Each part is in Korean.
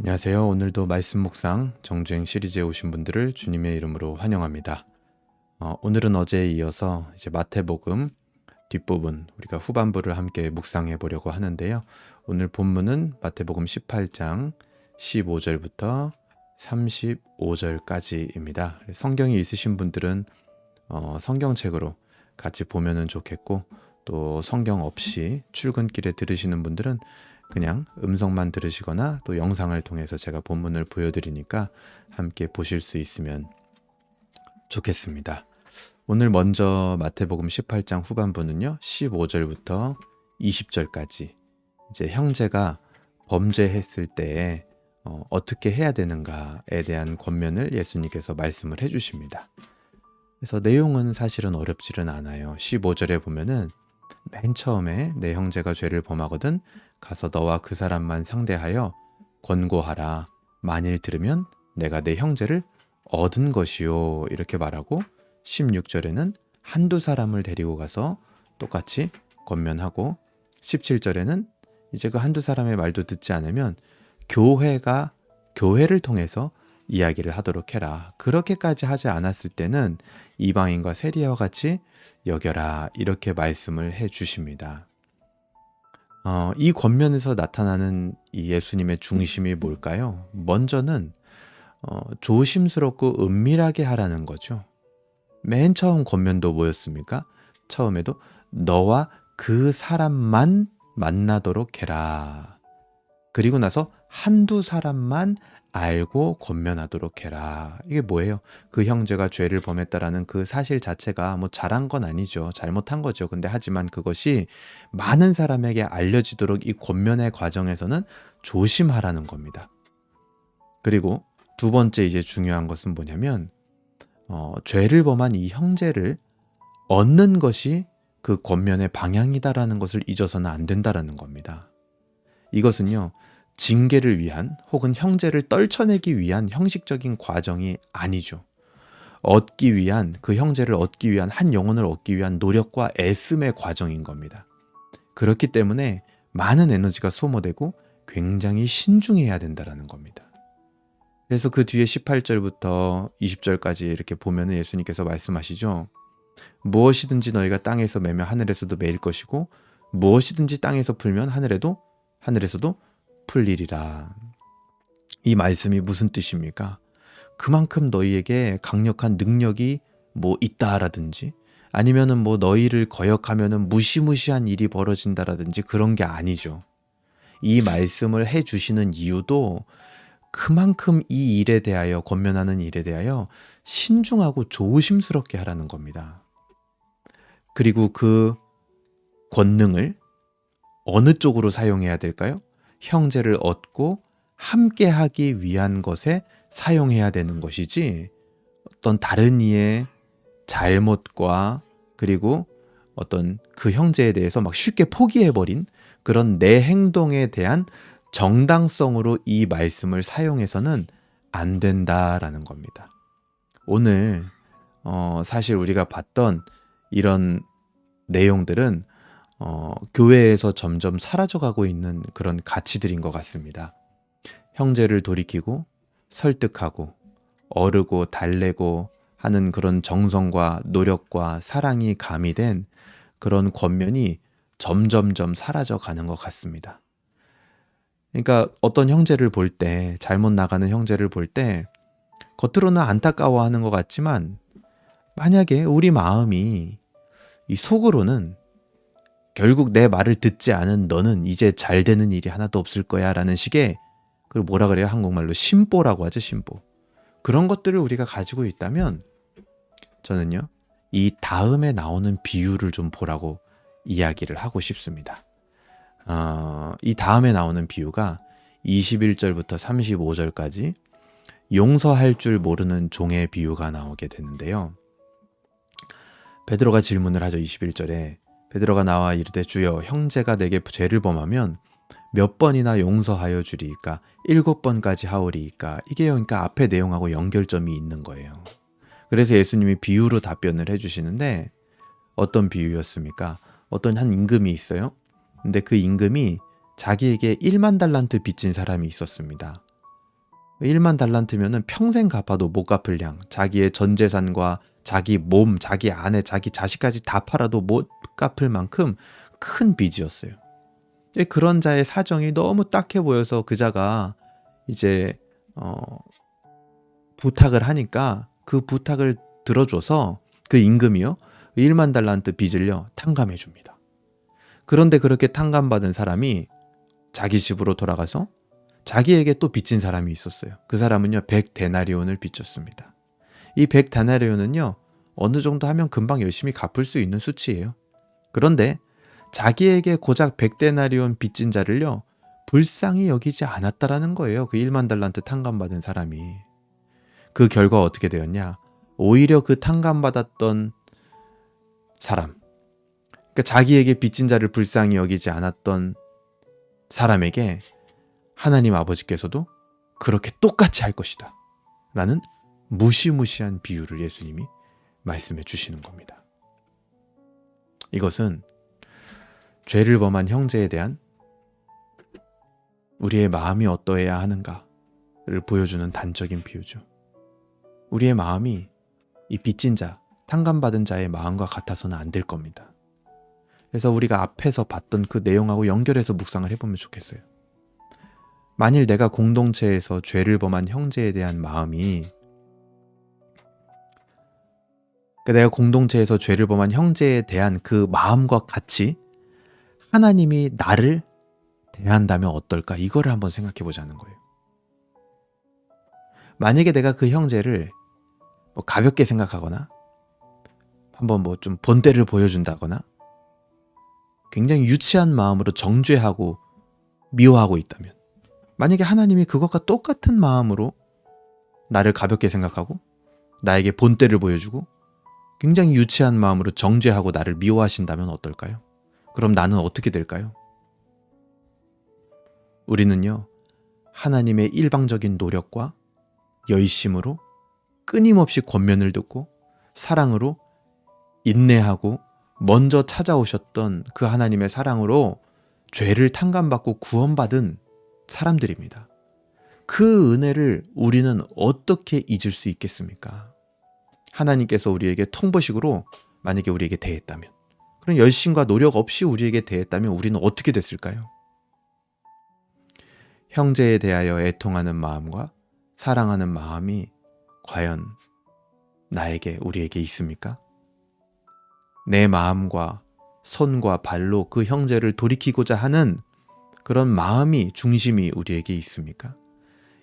안녕하세요. 오늘도 말씀 묵상 정주행 시리즈에 오신 분들을 주님의 이름으로 환영합니다. 오늘은 어제에 이어서 이제 마태복음 뒷부분, 우리가 후반부를 함께 묵상해 보려고 하는데요. 오늘 본문은 마태복음 18장 15절부터 35절까지입니다. 성경이 있으신 분들은 성경책으로 같이 보면은 좋겠고, 또 성경 없이 출근길에 들으시는 분들은 그냥 음성만 들으시거나 또 영상을 통해서 제가 본문을 보여드리니까 함께 보실 수 있으면 좋겠습니다. 오늘 먼저 마태복음 18장 후반부는요, 15절부터 20절까지 이제 형제가 범죄했을 때에 어떻게 해야 되는가에 대한 권면을 예수님께서 말씀을 해주십니다. 그래서 내용은 사실은 어렵지는 않아요. 15절에 보면은 맨 처음에 내 형제가 죄를 범하거든 가서 너와 그 사람만 상대하여 권고하라. 만일 들으면 내가 내 형제를 얻은 것이요. 이렇게 말하고 16절에는 한두 사람을 데리고 가서 똑같이 권면하고 17절에는 이제 그 한두 사람의 말도 듣지 않으면 교회를 통해서 이야기를 하도록 해라. 그렇게까지 하지 않았을 때는 이방인과 세리와 같이 여겨라. 이렇게 말씀을 해 주십니다. 이 권면에서 나타나는 이 예수님의 중심이 뭘까요? 먼저는 조심스럽고 은밀하게 하라는 거죠. 맨 처음 권면도 뭐였습니까? 처음에도 너와 그 사람만 만나도록 해라. 그리고 나서 한두 사람만 알고 권면하도록 해라. 이게 뭐예요? 그 형제가 죄를 범했다라는 그 사실 자체가 뭐 잘한 건 아니죠. 잘못한 거죠. 근데 하지만 그것이 많은 사람에게 알려지도록 이 권면의 과정에서는 조심하라는 겁니다. 그리고 두 번째 이제 중요한 것은 뭐냐면 죄를 범한 이 형제를 얻는 것이 그 권면의 방향이다라는 것을 잊어서는 안 된다라는 겁니다. 이것은요, 징계를 위한 혹은 형제를 떨쳐내기 위한 형식적인 과정이 아니죠. 얻기 위한, 그 형제를 얻기 위한, 한 영혼을 얻기 위한 노력과 애씀의 과정인 겁니다. 그렇기 때문에 많은 에너지가 소모되고 굉장히 신중해야 된다는 겁니다. 그래서 그 뒤에 18절부터 20절까지 이렇게 보면 예수님께서 말씀하시죠. 무엇이든지 너희가 땅에서 매면 하늘에서도 매일 것이고 무엇이든지 땅에서 풀면 하늘에서도 풀리리라. 이 말씀이 무슨 뜻입니까? 그만큼 너희에게 강력한 능력이 뭐 있다라든지 아니면은 뭐 너희를 거역하면은 무시무시한 일이 벌어진다라든지 그런 게 아니죠. 이 말씀을 해 주시는 이유도 그만큼 이 일에 대하여, 권면하는 일에 대하여 신중하고 조심스럽게 하라는 겁니다. 그리고 그 권능을 어느 쪽으로 사용해야 될까요? 형제를 얻고 함께 하기 위한 것에 사용해야 되는 것이지 어떤 다른 이의 잘못과 그리고 어떤 그 형제에 대해서 막 쉽게 포기해버린 그런 내 행동에 대한 정당성으로 이 말씀을 사용해서는 안 된다라는 겁니다. 오늘 사실 우리가 봤던 이런 내용들은 교회에서 점점 사라져가고 있는 그런 가치들인 것 같습니다. 형제를 돌이키고 설득하고 어르고 달래고 하는 그런 정성과 노력과 사랑이 가미된 그런 권면이 점점점 사라져가는 것 같습니다. 그러니까 어떤 형제를 볼 때, 잘못 나가는 형제를 볼 때 겉으로는 안타까워하는 것 같지만 만약에 우리 마음이 이 속으로는 결국 내 말을 듣지 않은 너는 이제 잘 되는 일이 하나도 없을 거야 라는 식의, 그걸 뭐라 그래요? 한국말로 심보라고 하죠. 심보. 그런 것들을 우리가 가지고 있다면 저는요, 이 다음에 나오는 비유를 좀 보라고 이야기를 하고 싶습니다. 이 다음에 나오는 비유가 21절부터 35절까지 용서할 줄 모르는 종의 비유가 나오게 되는데요. 베드로가 질문을 하죠. 21절에 베드로가 나와 이르되 주여 형제가 내게 죄를 범하면 몇 번이나 용서하여 주리이까 7번까지 하오리이까. 이게 그러니까 앞에 내용하고 연결점이 있는 거예요. 그래서 예수님이 비유로 답변을 해주시는데 어떤 비유였습니까? 어떤 한 임금이 있어요. 근데 그 임금이 자기에게 1만 달란트 빚진 사람이 있었습니다. 1만 달란트면은 평생 갚아도 못 갚을 양, 자기의 전 재산과 자기 몸, 자기 아내, 자기 자식까지 다 팔아도 못 갚을 만큼 큰 빚이었어요. 그런 자의 사정이 너무 딱해 보여서 그 자가 이제 부탁을 하니까 그 부탁을 들어줘서 그 임금이요 1만 달란트 빚을요 탕감해 줍니다. 그런데 그렇게 탕감받은 사람이 자기 집으로 돌아가서 자기에게 또 빚진 사람이 있었어요. 그 사람은요 100데나리온을 빚졌습니다. 이 100데나리온은요 어느 정도 하면 금방 열심히 갚을 수 있는 수치예요. 그런데 자기에게 고작 100데나리온 빚진 자를요 불쌍히 여기지 않았다라는 거예요. 그 1만 달란트 탕감받은 사람이. 그 결과 어떻게 되었냐? 오히려 그 탕감받았던 사람, 그러니까 자기에게 빚진 자를 불쌍히 여기지 않았던 사람에게 하나님 아버지께서도 그렇게 똑같이 할 것이다 라는 무시무시한 비유를 예수님이 말씀해 주시는 겁니다. 이것은 죄를 범한 형제에 대한 우리의 마음이 어떠해야 하는가를 보여주는 단적인 비유죠. 우리의 마음이 이 빚진 자, 탕감받은 자의 마음과 같아서는 안 될 겁니다. 그래서 우리가 앞에서 봤던 그 내용하고 연결해서 묵상을 해보면 좋겠어요. 만일 내가 공동체에서 죄를 범한 형제에 대한 마음이, 그러니까 내가 공동체에서 죄를 범한 형제에 대한 그 마음과 같이 하나님이 나를 대한다면 어떨까? 이거를 한번 생각해 보자는 거예요. 만약에 내가 그 형제를 가볍게 생각하거나 한번 좀 본때를 보여준다거나 굉장히 유치한 마음으로 정죄하고 미워하고 있다면, 만약에 하나님이 그것과 똑같은 마음으로 나를 가볍게 생각하고 나에게 본때를 보여주고 굉장히 유치한 마음으로 정죄하고 나를 미워하신다면 어떨까요? 그럼 나는 어떻게 될까요? 우리는요, 하나님의 일방적인 노력과 열심으로 끊임없이 권면을 듣고 사랑으로 인내하고 먼저 찾아오셨던 그 하나님의 사랑으로 죄를 탕감받고 구원받은 사람들입니다. 그 은혜를 우리는 어떻게 잊을 수 있겠습니까? 하나님께서 우리에게 통보식으로 만약에 우리에게 대했다면, 그런 열심과 노력 없이 우리에게 대했다면 우리는 어떻게 됐을까요? 형제에 대하여 애통하는 마음과 사랑하는 마음이 과연 나에게, 우리에게 있습니까? 내 마음과 손과 발로 그 형제를 돌이키고자 하는 그런 마음이, 중심이 우리에게 있습니까?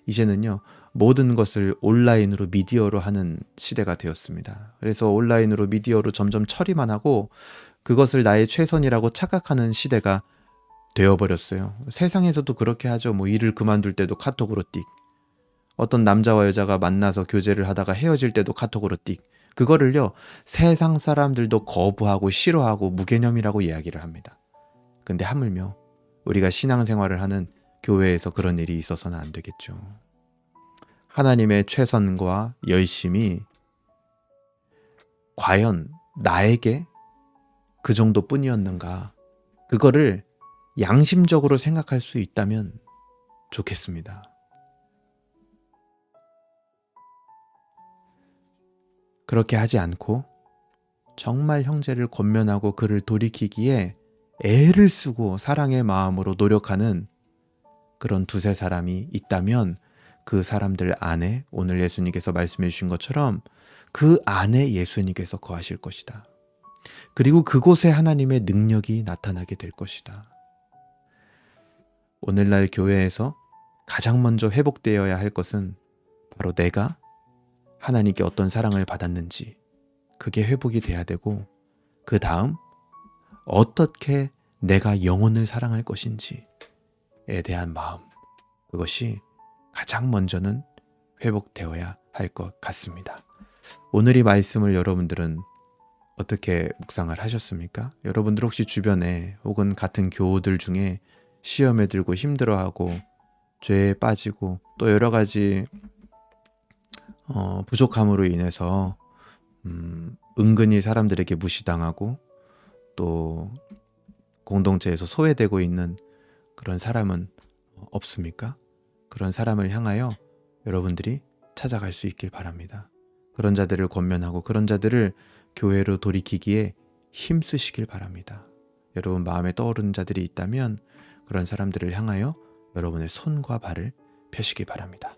이제는요, 모든 것을 온라인으로, 미디어로 하는 시대가 되었습니다. 그래서 온라인으로, 미디어로 점점 처리만 하고 그것을 나의 최선이라고 착각하는 시대가 되어버렸어요. 세상에서도 그렇게 하죠. 일을 그만둘 때도 카톡으로 띡. 어떤 남자와 여자가 만나서 교제를 하다가 헤어질 때도 카톡으로 띡. 그거를요, 세상 사람들도 거부하고 싫어하고 무개념이라고 이야기를 합니다. 근데 하물며 우리가 신앙생활을 하는 교회에서 그런 일이 있어서는 안 되겠죠. 하나님의 최선과 열심이 과연 나에게 그 정도뿐이었는가? 그거를 양심적으로 생각할 수 있다면 좋겠습니다. 그렇게 하지 않고 정말 형제를 권면하고 그를 돌이키기에 애를 쓰고 사랑의 마음으로 노력하는 그런 두세 사람이 있다면 그 사람들 안에 오늘 예수님께서 말씀해 주신 것처럼 그 안에 예수님께서 거하실 것이다. 그리고 그곳에 하나님의 능력이 나타나게 될 것이다. 오늘날 교회에서 가장 먼저 회복되어야 할 것은 바로 내가 하나님께 어떤 사랑을 받았는지, 그게 회복이 돼야 되고, 그 다음 어떻게 내가 영혼을 사랑할 것인지에 대한 마음, 그것이 가장 먼저는 회복되어야 할 것 같습니다. 오늘 이 말씀을 여러분들은 어떻게 묵상을 하셨습니까? 여러분들 혹시 주변에 혹은 같은 교우들 중에 시험에 들고 힘들어하고 죄에 빠지고 또 여러 가지 부족함으로 인해서 은근히 사람들에게 무시당하고 또 공동체에서 소외되고 있는 그런 사람은 없습니까? 그런 사람을 향하여 여러분들이 찾아갈 수 있길 바랍니다. 그런 자들을 권면하고 그런 자들을 교회로 돌이키기에 힘쓰시길 바랍니다. 여러분 마음에 떠오르는 자들이 있다면 그런 사람들을 향하여 여러분의 손과 발을 펴시기 바랍니다.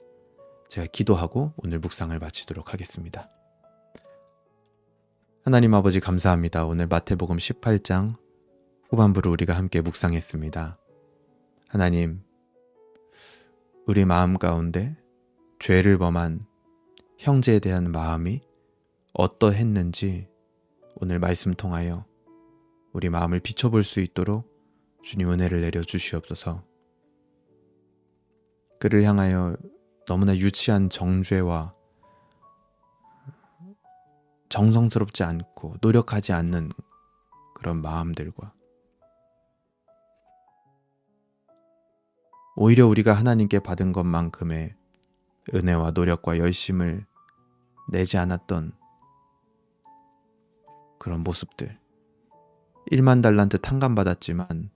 제가 기도하고 오늘 묵상을 마치도록 하겠습니다. 하나님 아버지 감사합니다. 오늘 마태복음 18장 후반부를 우리가 함께 묵상했습니다. 하나님, 우리 마음 가운데 죄를 범한 형제에 대한 마음이 어떠했는지 오늘 말씀 통하여 우리 마음을 비춰볼 수 있도록 주님 은혜를 내려 주시옵소서. 그를 향하여 너무나 유치한 정죄와 정성스럽지 않고 노력하지 않는 그런 마음들과 오히려 우리가 하나님께 받은 것만큼의 은혜와 노력과 열심을 내지 않았던 그런 모습들, 1만 달란트 탕감받았지만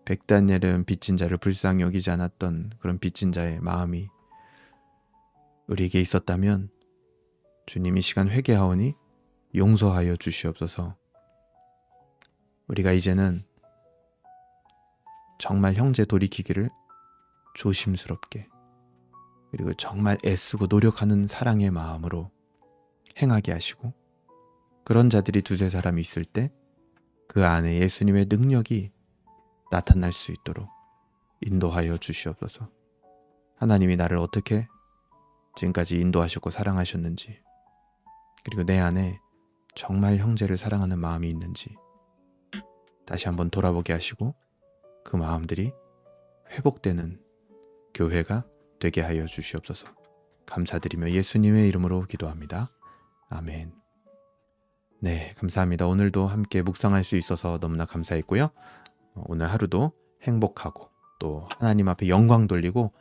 백달레름 빚진 자를 불쌍히 여기지 않았던 그런 빚진 자의 마음이 우리에게 있었다면 주님 이 시간 회개하오니 용서하여 주시옵소서. 우리가 이제는 정말 형제 돌이키기를 조심스럽게 그리고 정말 애쓰고 노력하는 사랑의 마음으로 행하게 하시고 그런 자들이 두세 사람이 있을 때 그 안에 예수님의 능력이 나타날 수 있도록 인도하여 주시옵소서. 하나님이 나를 어떻게 지금까지 인도하셨고 사랑하셨는지 그리고 내 안에 정말 형제를 사랑하는 마음이 있는지 다시 한번 돌아보게 하시고 그 마음들이 회복되는 교회가 되게 하여 주시옵소서. 감사드리며 예수님의 이름으로 기도합니다. 아멘. 네, 감사합니다. 오늘도 함께 묵상할 수 있어서 너무나 감사했고요. 오늘 하루도 행복하고 또 하나님 앞에 영광 돌리고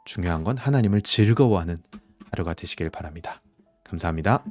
중요한 건 하나님을 즐거워하는 하루가 되시길 바랍니다. 감사합니다.